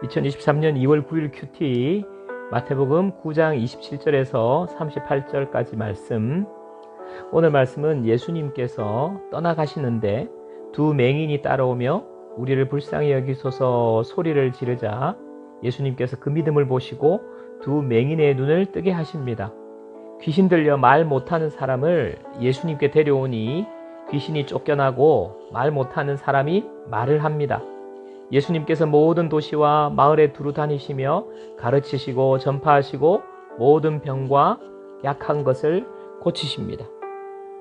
2023년 2월 9일 큐티 마태복음 9장 27절에서 38절까지 말씀. 오늘 말씀은 예수님께서 떠나가시는데 두 맹인이 따라오며 우리를 불쌍히 여기소서 소리를 지르자 예수님께서 그 믿음을 보시고 두 맹인의 눈을 뜨게 하십니다. 귀신 들려 말 못하는 사람을 예수님께 데려오니 귀신이 쫓겨나고 말 못하는 사람이 말을 합니다. 예수님께서 모든 도시와 마을에 두루 다니시며 가르치시고 전파하시고 모든 병과 약한 것을 고치십니다.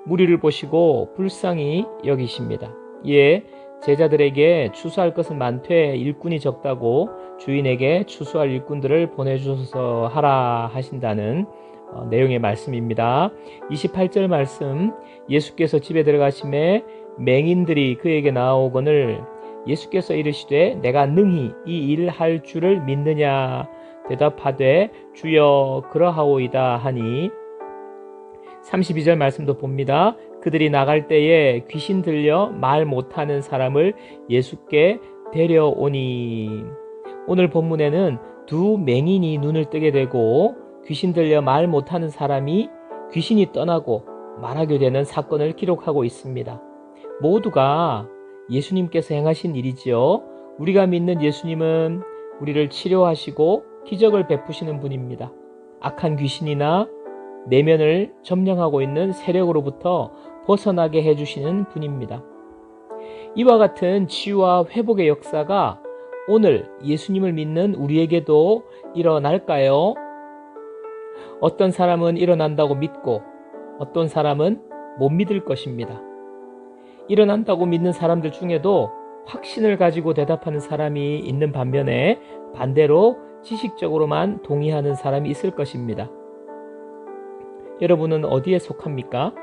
무리를 보시고 불쌍히 여기십니다. 이에 제자들에게 추수할 것은 많되 일꾼이 적다고 주인에게 추수할 일꾼들을 보내주소서 하라 하신다는 내용의 말씀입니다. 28절 말씀. 예수께서 집에 들어가심에 맹인들이 그에게 나아오거늘 예수께서 이르시되 내가 능히 이 일을 할 줄을 믿느냐 대답하되 주여 그러하오이다 하니 32절 말씀도 봅니다. 그들이 나갈 때에 귀신 들려 말 못하는 사람을 예수께 데려오니. 오늘 본문에는 두 맹인이 눈을 뜨게 되고 귀신 들려 말 못하는 사람이 귀신이 떠나고 말하게 되는 사건을 기록하고 있습니다. 모두가 예수님께서 행하신 일이지요. 우리가 믿는 예수님은 우리를 치료하시고 기적을 베푸시는 분입니다. 악한 귀신이나 내면을 점령하고 있는 세력으로부터 벗어나게 해주시는 분입니다. 이와 같은 치유와 회복의 역사가 오늘 예수님을 믿는 우리에게도 일어날까요? 어떤 사람은 일어난다고 믿고 어떤 사람은 못 믿을 것입니다. 일어난다고 믿는 사람들 중에도 확신을 가지고 대답하는 사람이 있는 반면에 반대로 지식적으로만 동의하는 사람이 있을 것입니다. 여러분은 어디에 속합니까?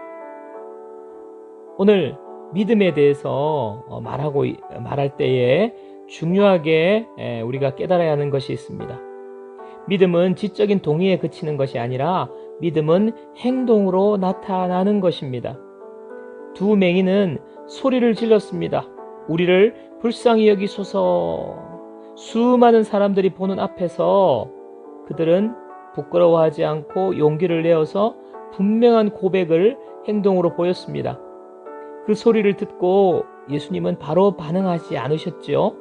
오늘 믿음에 대해서 말할 때에 중요하게 우리가 깨달아야 하는 것이 있습니다. 믿음은 지적인 동의에 그치는 것이 아니라 믿음은 행동으로 나타나는 것입니다. 두 맹인은 소리를 질렀습니다. 우리를 불쌍히 여기소서. 수많은 사람들이 보는 앞에서 그들은 부끄러워하지 않고 용기를 내어서 분명한 고백을 행동으로 보였습니다. 그 소리를 듣고 예수님은 바로 반응하지 않으셨죠.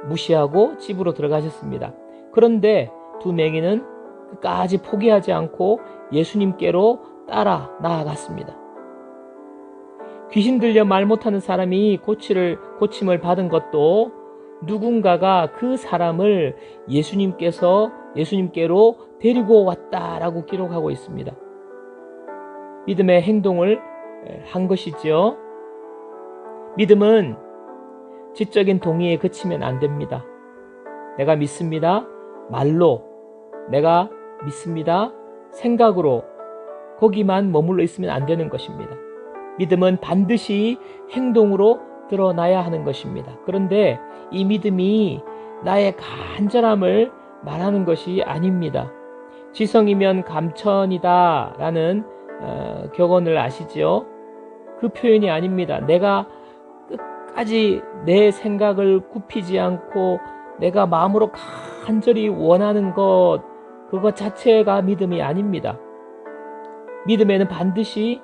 무시하고 집으로 들어가셨습니다. 그런데 두 맹인은 끝까지 포기하지 않고 예수님께로 따라 나아갔습니다. 귀신 들려 말 못하는 사람이 고침을 받은 것도 누군가가 그 사람을 예수님께로 데리고 왔다라고 기록하고 있습니다. 믿음의 행동을 한 것이지요. 믿음은 지적인 동의에 그치면 안 됩니다. 내가 믿습니다. 말로, 내가 믿습니다. 생각으로 거기만 머물러 있으면 안 되는 것입니다. 믿음은 반드시 행동으로 드러나야 하는 것입니다. 그런데 이 믿음이 나의 간절함을 말하는 것이 아닙니다. 지성이면 감천이다 라는 격언을 아시죠? 그 표현이 아닙니다. 내가 끝까지 내 생각을 굽히지 않고 내가 마음으로 간절히 원하는 그것 자체가 믿음이 아닙니다. 믿음에는 반드시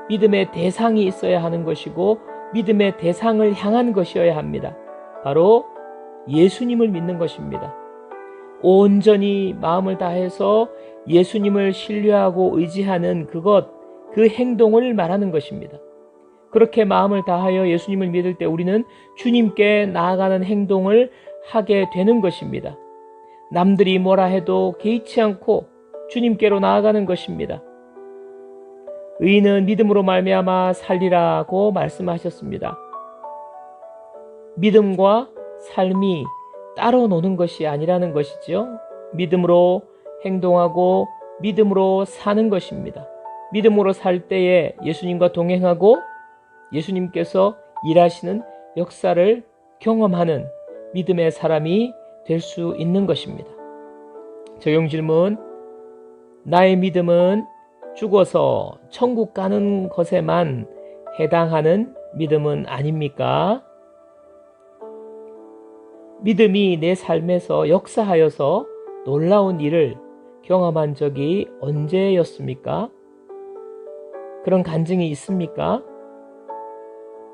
믿음의 대상이 있어야 하는 것이고 믿음의 대상을 향한 것이어야 합니다. 바로 예수님을 믿는 것입니다. 온전히 마음을 다해서 예수님을 신뢰하고 의지하는 그 행동을 말하는 것입니다. 그렇게 마음을 다하여 예수님을 믿을 때 우리는 주님께 나아가는 행동을 하게 되는 것입니다. 남들이 뭐라 해도 개의치 않고 주님께로 나아가는 것입니다. 의인은 믿음으로 말미암아 살리라고 말씀하셨습니다. 믿음과 삶이 따로 노는 것이 아니라는 것이죠. 믿음으로 행동하고 믿음으로 사는 것입니다. 믿음으로 살 때에 예수님과 동행하고 예수님께서 일하시는 역사를 경험하는 믿음의 사람이 될 수 있는 것입니다. 적용 질문. 나의 믿음은 죽어서 천국 가는 것에만 해당하는 믿음은 아닙니까? 믿음이 내 삶에서 역사하여서 놀라운 일을 경험한 적이 언제였습니까? 그런 간증이 있습니까?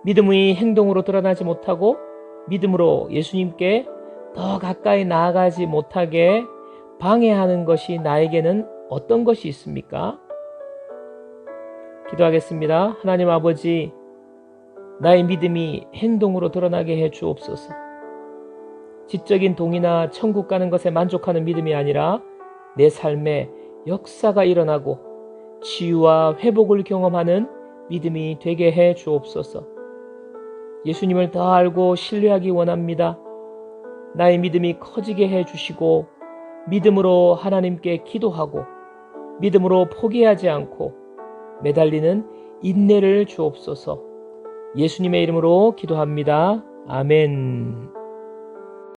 믿음이 행동으로 드러나지 못하고 믿음으로 예수님께 더 가까이 나아가지 못하게 방해하는 것이 나에게는 어떤 것이 있습니까? 기도하겠습니다. 하나님 아버지, 나의 믿음이 행동으로 드러나게 해 주옵소서. 지적인 동의나 천국 가는 것에 만족하는 믿음이 아니라 내 삶에 역사가 일어나고 치유와 회복을 경험하는 믿음이 되게 해 주옵소서. 예수님을 더 알고 신뢰하기 원합니다. 나의 믿음이 커지게 해 주시고 믿음으로 하나님께 기도하고 믿음으로 포기하지 않고 매달리는 인내를 주옵소서. 예수님의 이름으로 기도합니다. 아멘.